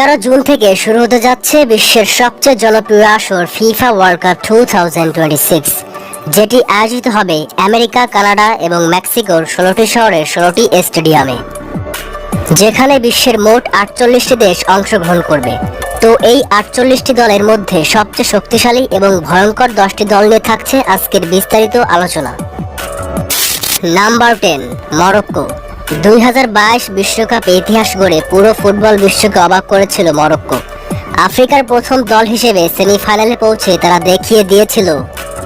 11 June থেকে শুরু হতে যাচ্ছে বিশ্বের সবচেয়ে জনপ্রিয় আসর ফিফা ওয়ার্ল্ড কাপ 2026, যেটি আয়োজিত হবে আমেরিকা, কানাডা এবং মেক্সিকোর 16টি শহরের 16টি স্টেডিয়ামে, যেখানে বিশ্বের মোট 48টি দেশ অংশগ্রহণ করবে। তো এই 48টি দলের মধ্যে সবচেয়ে শক্তিশালী এবং ভয়ঙ্কর 10টি দল নিয়ে থাকছে আজকের বিস্তারিত আলোচনা। Number 10, Morocco. 2022 বিশ্বকাপে ইতিহাস গড়ে পুরো ফুটবল বিশ্বকে অবাক করেছিল মরক্কো। আফ্রিকার প্রথম দল হিসেবে সেমিফাইনালে পৌঁছে তারা দেখিয়ে দিয়েছিল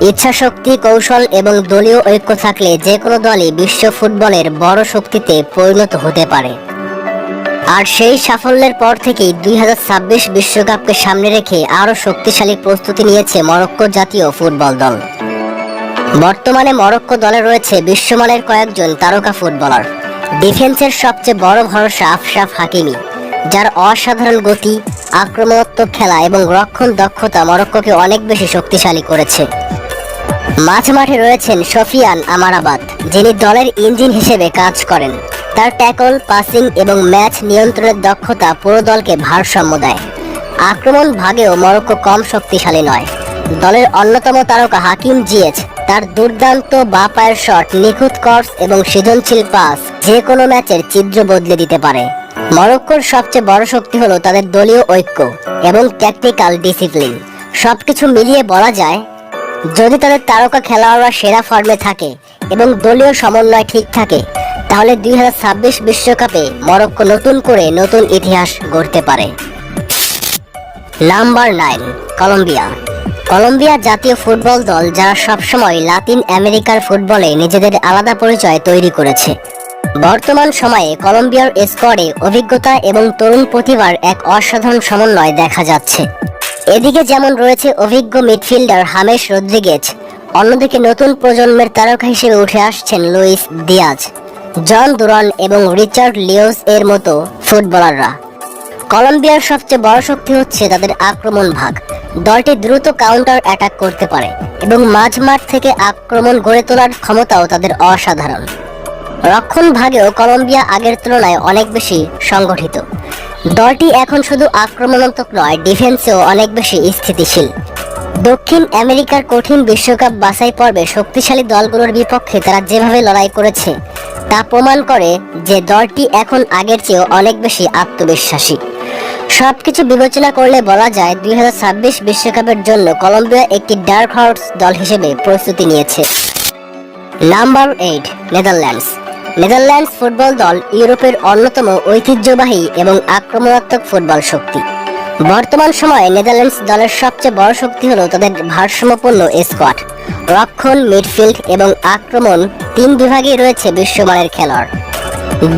ইচ্ছাশক্তি, কৌশল এবং দলীয় ঐক্য থাকলে যে কোনো দলই বিশ্ব ফুটবলের বড় শক্তিতে পরিণত হতে পারে। আর সেই সাফল্যের পর থেকেই 2026 বিশ্বকাপকে সামনে রেখে আরও শক্তিশালী প্রস্তুতি নিয়েছে মরক্কো জাতীয় ফুটবল দল। বর্তমানে মরক্কো দলে রয়েছে বিশ্বমানের কয়েকজন তারকা ফুটবলার। ডিফেন্সের সবচেয়ে বড় ভরসা আশরাফ হাকিমি, যার অসাধারণ গতি, আক্রমণাত্মক খেলা এবং রক্ষণ দক্ষতা মরক্কোকে অনেক বেশি শক্তিশালী করেছে। মাঝমাঠে রয়েছেন সফিয়ান আমারাবাত, যিনি দলের ইঞ্জিন হিসেবে কাজ করেন। তার ট্যাকল, পাসিং এবং ম্যাচ নিয়ন্ত্রণের দক্ষতা পুরো দলকে ভারসাম্য দেয়। আক্রমণ ভাগেও মরক্কো কম শক্তিশালী নয়। দলের অন্যতম তারকা হাকিম জিয়েচ, তার দুর্দান্ত বাঁ পায়ের শট, নিখুঁত ক্রস এবং সৃজনশীল পাস যে কোনো ম্যাচের চিত্র বদলে দিতে পারে। মরক্কোর সবচেয়ে বড় শক্তি হলো তাদের দলীয় ঐক্য এবং ট্যাকটিক্যাল ডিসিপ্লিন। সবকিছু মিলিয়ে বলা যায়, যদি তাদের তারকা খেলোয়াড়রা সেরা ফর্মে থাকে এবং দলীয় সমন্বয় ঠিক থাকে, তাহলে 2026 বিশ্বকাপে মরক্কো নতুন করে নতুন ইতিহাস গড়তে পারে। Number 9, Colombia. কলম্বিয়া জাতীয় ফুটবল দল, যারা সবসময় লাতিন আমেরিকার ফুটবলে নিজেদের আলাদা পরিচয় তৈরি করেছে। বর্তমান সময়ে কলম্বিয়ার স্কোয়াডে অভিজ্ঞতা এবং তরুণ প্রতিভার এক অসাধারণ সমন্বয় দেখা যাচ্ছে। এদিকে যেমন রয়েছে অভিজ্ঞ মিডফিল্ডার হামেস রদ্রিগেজ, অন্যদিকে নতুন প্রজন্মের তারকা হিসেবে উঠে আসছেন লুইস দিয়াজ, জন দুরান এবং রিচার্ড লিওস এর মতো ফুটবলাররা। কলম্বিয়ার সবচেয়ে বড় শক্তি হচ্ছে তাদের আক্রমণ ভাগ। দলটি দ্রুত কাউন্টার অ্যাটাক করতে পারে এবং মাঝমাঠ থেকে আক্রমণ গড়ে তোলার ক্ষমতাও তাদের অসাধারণ। রক্ষণ ভাগেও কলম্বিয়া আগের তুলনায় অনেক বেশি সংগঠিত। দলটি এখন শুধু আক্রমণাত্মক নয়, ডিফেন্সেও অনেক বেশি স্থিতিশীল। দক্ষিণ আমেরিকার কঠিন বিশ্বকাপ বাছাই পর্বে শক্তিশালী দলগুলোর বিপক্ষে তারা যেভাবে লড়াই করেছে, তা প্রমাণ করে যে দলটি এখন আগের চেয়েও অনেক বেশি আত্মবিশ্বাসী। সবকিছু বিবেচনা করলে বলা যায় 2026 বিশ্বকাপের জন্য কলম্বিয়া একটি ডার্ক হর্স দল হিসেবে প্রস্তুতি নিয়েছে। Number 8, Netherlands. নেদারল্যান্ডস ফুটবল দল ইউরোপের অন্যতম ঐতিহ্যবাহী এবং আক্রমণাত্মক ফুটবল শক্তি। বর্তমান সময়ে নেদারল্যান্ডস দলের সবচেয়ে বড় শক্তি হলো তাদের ভারসাম্যপূর্ণ স্কোয়াড। রক্ষণ, মিডফিল্ড এবং আক্রমণ 3 বিভাগেই রয়েছে বিশ্বমানের খেলোয়াড়।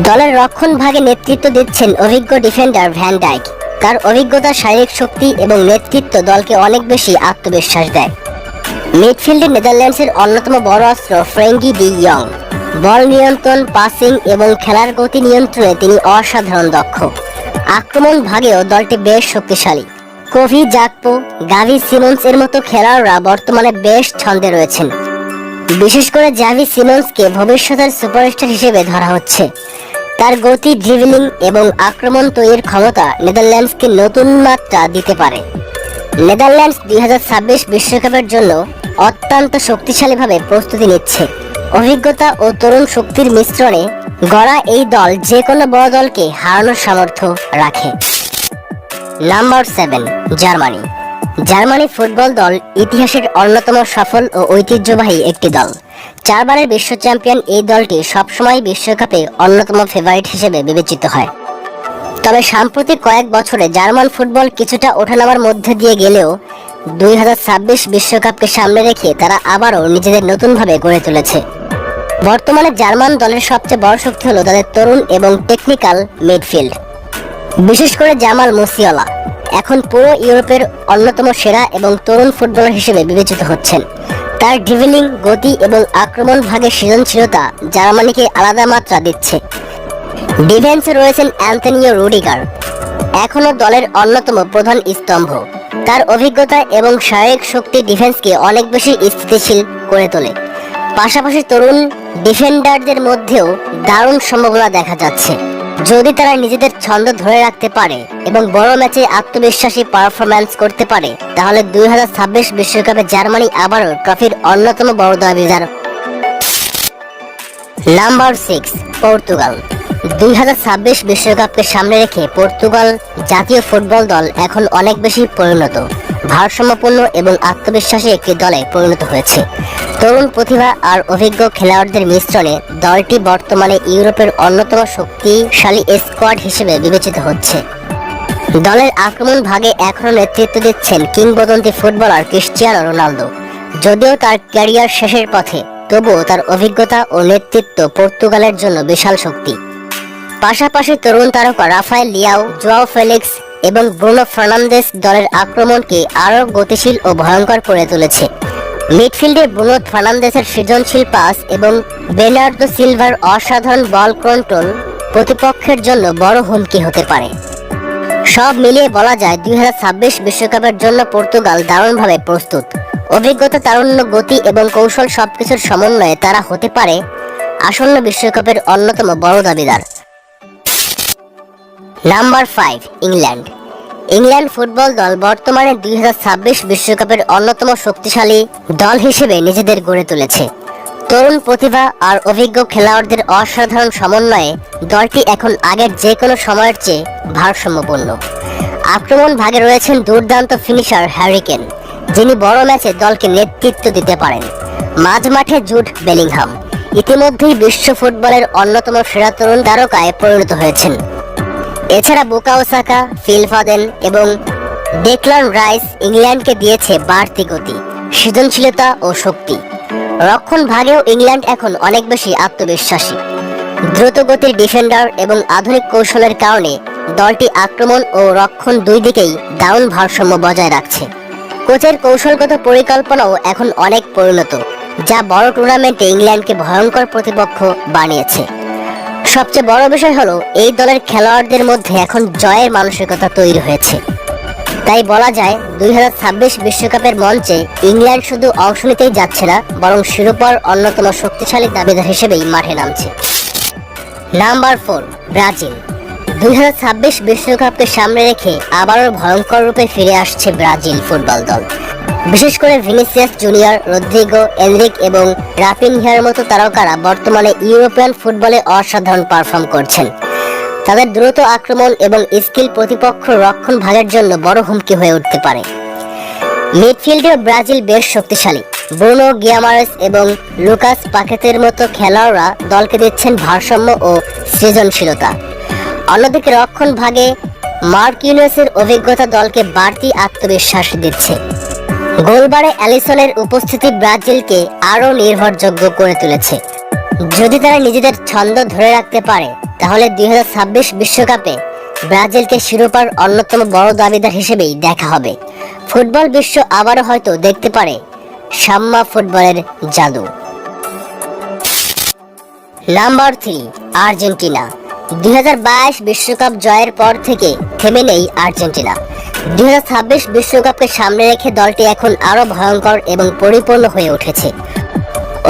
দলের রক্ষণ ভাগে নেতৃত্ব দিচ্ছেন অভিজ্ঞ ডিফেন্ডার ভ্যান ডাইক। তার অভিজ্ঞতা, শারীরিক শক্তি এবং নেতৃত্ব দলকে অনেক বেশি আত্মবিশ্বাস দেয়। মিডফিল্ডে নেদারল্যান্ডসের অন্যতম বড় অস্ত্র ফ্রেঙ্কি ডি ইয়ং। বল নিয়ন্ত্রণ, পাসিং এবং খেলার গতি নিয়ন্ত্রণে তিনি অসাধারণ দক্ষ। আক্রমণ ভাগেও দলটি বেশ শক্তিশালী। কোভি জাকপো, গাভি সিমন্স এর মতো খেলোয়াড়রা বর্তমানে বেশ ছন্দে রয়েছেন। বিশেষ করে জাভি সিমন্সকে ভবিষ্যতের সুপারস্টার হিসেবে ধরা হচ্ছে। তার গতি, ড্রিবলিং এবং আক্রমণ তৈরির ক্ষমতা নেদারল্যান্ডসকে নতুন মাত্রা দিতে পারে। নেদারল্যান্ডস 2026 বিশ্বকাপের জন্য অত্যন্ত শক্তিশালীভাবে প্রস্তুতি নিচ্ছে। অভিজ্ঞতা ও তরুণ শক্তির মিশ্রণে গড়া এই দল যে কোনো বড় দলকে হারানোর সামর্থ্য রাখে। Number 7, Germany. জার্মানি ফুটবল দল ইতিহাসের অন্যতম সফল ও ঐতিহ্যবাহী একটি দল। 4 বারের বিশ্ব চ্যাম্পিয়ন এই দলটি সবসময় বিশ্বকাপে অন্যতম ফেভারিট হিসেবে বিবেচিত হয়। তবে সাম্প্রতিক কয়েক বছরে জার্মান ফুটবল কিছুটা ওঠানামার মধ্যে দিয়ে গেলেও 2026 বিশ্বকাপকে সামনে রেখে তারা আবারও নিজেদের নতুনভাবে গড়ে তুলেছে। বর্তমানে জার্মান দলের সবচেয়ে বড় শক্তি হলো তাদের তরুণ এবং টেকনিক্যাল মিডফিল্ড। বিশেষ করে জামাল মুসিয়ালা এখন পুরো ইউরোপের অন্যতম সেরা এবং তরুণ ফুটবলার হিসেবে বিবেচিত হচ্ছেন। তার ড্রিবলিং, গতি এবং আক্রমণ ভাগে সৃজনশীলতা জার্মানিকে আলাদা মাত্রা দিচ্ছে। ডিফেন্সে রয়েছেন অ্যান্টনিও রুডিগার, এখনও দলের অন্যতম প্রধান স্তম্ভ। তার অভিজ্ঞতা এবং শারীরিক শক্তি ডিফেন্সকে অনেক বেশি স্থিতিশীল করে তোলে। পাশাপাশি তরুণ ডিফেন্ডারদের মধ্যেও দারুণ সম্ভাবনা দেখা যাচ্ছে। যদি তারা নিজেদের ছন্দ ধরে রাখতে পারে এবং বড় ম্যাচে আত্মবিশ্বাসী পারফরম্যান্স করতে পারে, তাহলে 2026 বিশ্বকাপে জার্মানি আবারও ট্রফির অন্যতম বড় দাবিদার। Number 6, Portugal. 2026 বিশ্বকাপকে সামনে রেখে পর্তুগাল জাতীয় ফুটবল দল এখন অনেক বেশি পরিণত, ভারসাম্যপূর্ণ এবং আত্মবিশ্বাসী একটি দলে পরিণত হয়েছে। তরুণ প্রতিভা আর অভিজ্ঞ খেলোয়াড়দের মিশ্রণে দলটি বর্তমানে ইউরোপের অন্যতম শক্তিশালী স্কোয়াড হিসেবে বিবেচিত হচ্ছে। দলের আক্রমণ ভাগে এখনও নেতৃত্ব দিচ্ছেন কিংবদন্তি ফুটবলার ক্রিস্টিয়ানো রোনালদো। যদিও তার ক্যারিয়ার শেষের পথে, তবুও তার অভিজ্ঞতা ও নেতৃত্ব পর্তুগালের জন্য বিশাল শক্তি। পাশাপাশি তরুণ তারকা রাফায়েল লিয়াও, জোয়াও ফেলিক্স এবং ব্রুনো ফার্নান্দেস দলের আক্রমণকে আরও গতিশীল ও ভয়ঙ্কর করে তুলেছে। মিডফিল্ডে ব্রুনো ফার্নান্দেসের সৃজনশীল পাস এবং বের্নার্দো সিলভার অসাধারণ বল কন্ট্রোল প্রতিপক্ষের জন্য বড় হুমকি হতে পারে। সব মিলিয়ে বলা যায় 2026 বিশ্বকাপের জন্য পর্তুগাল দারুণভাবে প্রস্তুত। অভিজ্ঞতা, তারুণ্য, গতি এবং কৌশল সবকিছুর সমন্বয়ে তারা হতে পারে আসন্ন বিশ্বকাপের অন্যতম বড় দাবিদার। Number 5, England. ইংল্যান্ড ফুটবল দল বর্তমানে 2026 বিশ্বকাপের অন্যতম শক্তিশালী দল হিসেবে নিজেদের গড়ে তুলেছে। তরুণ প্রতিভা আর অভিজ্ঞ খেলোয়াড়দের অসাধারণ সমন্বয়ে দলটি এখন আগের যে কোনো সময়ের চেয়ে ভারসাম্যপূর্ণ। আক্রমণ ভাগে রয়েছেন দুর্দান্ত ফিনিশার হ্যারি কেন, যিনি বড় ম্যাচে দলকে নেতৃত্ব দিতে পারেন। মাঝমাঠে জুড বেলিংহাম ইতিমধ্যেই বিশ্ব ফুটবলের অন্যতম সেরা তরুণ তারকায় পরিণত হয়েছেন। এছাড়া বুকায়ো সাকা, ফিল ফদেন এবং ডেক্লান রাইস ইংল্যান্ডকে দিয়েছে বাড়তি গতি, সৃজনশীলতা ও শক্তি। রক্ষণ ভাগেও ইংল্যান্ড এখন অনেক বেশি আত্মবিশ্বাসী। দ্রুতগতির ডিফেন্ডার এবং আধুনিক কৌশলের কারণে দলটি আক্রমণ ও রক্ষণ দুই দিকেই দারুণ ভারসাম্য বজায় রাখছে। কোচের কৌশলগত পরিকল্পনাও এখন অনেক পরিণত, যা বড় টুর্নামেন্টে ইংল্যান্ডকে ভয়ঙ্কর প্রতিপক্ষ বানিয়েছে। সবচেয়ে বড় বিষয় হলো এই দলের খেলোয়াড়দের মধ্যে এখন জয়ের মানসিকতা তৈরি হয়েছে। তাই বলা যায় 2026 বিশ্বকাপের মঞ্চে ইংল্যান্ড শুধু অংশ নিতেই যাচ্ছে না, বরং শিরোপার অন্যতম শক্তিশালী দাবিদার হিসেবেই মাঠে নামছে। Number 4, Brazil. 2026 বিশ্বকাপকে সামনে রেখে আবারও ভয়ঙ্কর রূপে ফিরে আসছে ব্রাজিল ফুটবল দল। বিশেষ করে ভিনিসিয়াস জুনিয়র, রদ্রিগো, এনরিক এবং রাফিনহিয়ার মতো তারকারা বর্তমানে ইউরোপিয়ান ফুটবলে অসাধারণ পারফর্ম করছেন। তাদের দ্রুত আক্রমণ এবং স্কিল প্রতিপক্ষ রক্ষণ ভাগের জন্য বড় হুমকি হয়ে উঠতে পারে। মিডফিল্ডেও ব্রাজিল বেশ শক্তিশালী। ব্রুনো গিয়ামারেস এবং লুকাস পাকেতের মতো খেলোয়াড়রা দলকে দিচ্ছেন ভারসাম্য ও সৃজনশীলতা। অন্যদিকে রক্ষণ ভাগে মার্কিনিউসের অভিজ্ঞতা দলকে বাড়তি আত্মবিশ্বাস দিচ্ছে। গোলবারে অ্যালিসনের উপস্থিতি ব্রাজিলকে আরও নির্ভরযোগ্য করে তুলেছে। যদি তারা নিজেদের ছন্দ ধরে রাখতে পারে, তাহলে 2026 বিশ্বকাপে ব্রাজিলকে শিরোপার অন্যতম বড় দাবিদার হিসেবেই দেখা হবে। ফুটবল বিশ্ব আবারও হয়তো দেখতে পারে সাম্মা ফুটবলের জাদু। Number 3, Argentina. 2022 বিশ্বকাপ জয়ের পর থেকে থেমে নেই আর্জেন্টিনা। 2026 বিশ্বকাপকে সামনে রেখে দলটি এখন আরো ভয়ঙ্কর এবং পরিপূর্ণ হয়ে উঠেছে।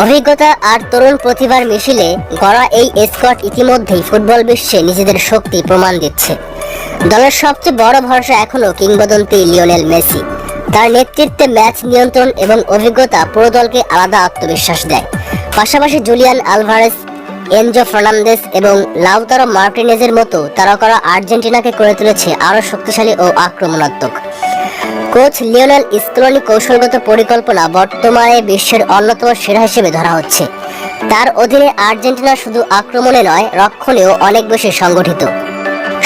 অভিজ্ঞতা আর তরুণ প্রতিভার মিশেলে গড়া এই স্কোয়াড ইতিমধ্যেই ফুটবল বিশ্বে নিজেদের শক্তি প্রমাণ দিচ্ছে। দলের সবচেয়ে বড় ভরসা এখনো কিংবদন্তি লিওনেল মেসি। তার নেতৃত্বে ম্যাচ নিয়ন্ত্রণ এবং অভিজ্ঞতা পুরো দলকে আলাদা আত্মবিশ্বাস দেয়। পাশাপাশি জুলিয়ান আলভারেজ, এনজো ফার্নান্দেস এবং লাউতারো মার্টিনেজের মতো তারকারা আর্জেন্টিনাকে করে তুলেছে আরও শক্তিশালী ও আক্রমণাত্মক। কোচ লিওনেল স্কলোনি কৌশলগত পরিকল্পনা বর্তমানে বিশ্বের অন্যতম সেরা হিসেবে ধরা হচ্ছে। তার অধীনে আর্জেন্টিনা শুধু আক্রমণে নয়, রক্ষণেও অনেক বেশি সংগঠিত।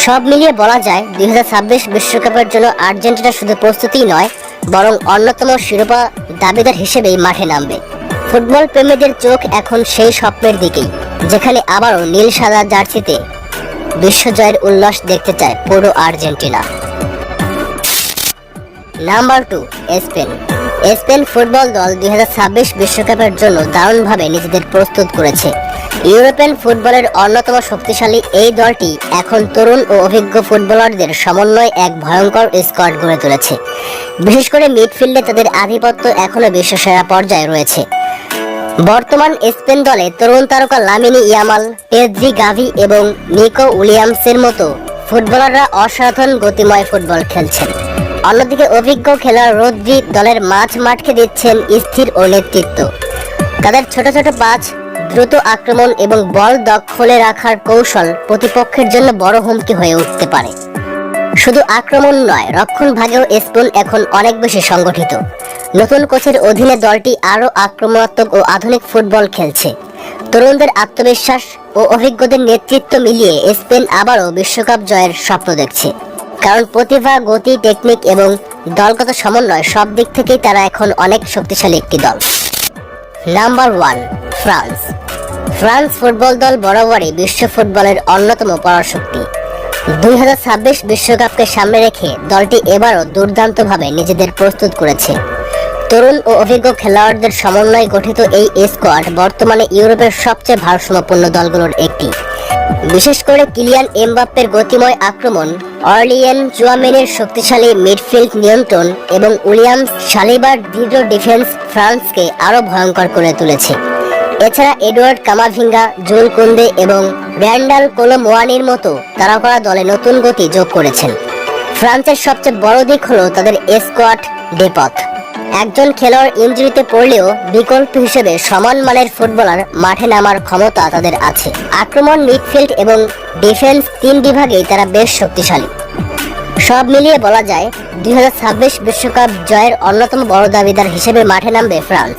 সব মিলিয়ে বলা যায় 2026 বিশ্বকাপের জন্য আর্জেন্টিনা শুধু প্রস্তুতিই নয়, বরং অন্যতম শিরোপা দাবিদার হিসেবেই মাঠে নামবে। ফুটবল প্রেমীদের চোখ এখন সেই স্বপ্নের দিকেই, যেখানে আবারও নীল সাদা জার্সিতে বিশ্বজয়ের উল্লাস দেখতে চায় পুরো Argentina. Number 2, Spain. Spain football দল 2026 বিশ্বকাপের জন্য দারুণভাবে নিজেদের প্রস্তুত করেছে। ইউরোপিয়ান ফুটবলের অন্যতম শক্তিশালী এই দলটি এখন তরুণ ও অভিজ্ঞ ফুটবলারদের সমন্বয়ে এক ভয়ঙ্কর স্কোয়াড গড়ে তুলেছে। বিশেষ করে মিডফিল্ডে তাদের আধিপত্য এখনো বিশ্বসেরা পর্যায়ে রয়েছে। বর্তমান স্পেন দলে তরুণ তারকা লামিনী ইয়ামাল, পেদ্রি গাভি এবং নিকো উইলিয়ামসের মতো ফুটবলাররা অসাধারণ গতিময় ফুটবল খেলছেন। অন্যদিকে অভিজ্ঞ খেলোয়াড় রদ্রি দলের মাঠকে দিচ্ছেন স্থির ও নেতৃত্ব। তাদের ছোট ছোট পাস, দ্রুত আক্রমণ এবং বল দখলে রাখার কৌশল প্রতিপক্ষের জন্য বড় হুমকি হয়ে উঠতে পারে। শুধু আক্রমণ নয়, রক্ষণ ভাগেও স্পেন এখন অনেক বেশি সংগঠিত। নতুন কোচের অধীনে দলটি আরও আক্রমণাত্মক ও আধুনিক ফুটবল খেলছে। তরুণদের আত্মবিশ্বাস ও অভিজ্ঞদের নেতৃত্ব মিলিয়ে স্পেন আবারও বিশ্বকাপ জয়ের স্বপ্ন দেখছে। কারণ প্রতিভা, গতি, টেকনিক এবং দলগত সমন্বয় সব দিক থেকেই তারা এখন অনেক শক্তিশালী একটি দল। Number 1, France. ফ্রান্স ফুটবল দল বরাবরই বিশ্ব ফুটবলের অন্যতম পরাশক্তি। 2026 বিশ্বকাপকে সামনে রেখে দলটি এবারও দুর্দান্তভাবে নিজেদের প্রস্তুত করেছে। তরুণ ও অভিজ্ঞ খেলোয়াড়দের সমন্বয়ে গঠিত এই স্কোয়াড বর্তমানে ইউরোপের সবচেয়ে ভারসাম্যপূর্ণ দলগুলোর একটি। বিশেষ করে কিলিয়ান এমবাপ্পের গতিময় আক্রমণ, অরলিয়েন চুয়ামেনির শক্তিশালী মিডফিল্ড নিয়ন্ত্রণ এবং উইলিয়ামস সালিবার দৃঢ় ডিফেন্স ফ্রান্সকে আরও ভয়ঙ্কর করে তুলেছে। এছাড়া এডওয়ার্ড কামাভিঙ্গা, জুল কুন্দে এবং র্যান্ডাল কোলোমোয়ানির মতো তারকারা দলে নতুন গতি যোগ করেছেন। ফ্রান্সের সবচেয়ে বড় দিক হলো তাদের স্কোয়াড ডেপথ। একজন খেলোয়াড় ইনজুরিতে পড়লেও বিকল্প হিসেবে সমান মানের ফুটবলার মাঠে নামার ক্ষমতা তাদের আছে। আক্রমণ, মিডফিল্ড এবং ডিফেন্স 3 বিভাগেই তারা বেশ শক্তিশালী। সব মিলিয়ে বলা যায় 2026 বিশ্বকাপ জয়ের অন্যতম বড় দাবিদার হিসেবে মাঠে নামবে ফ্রান্স।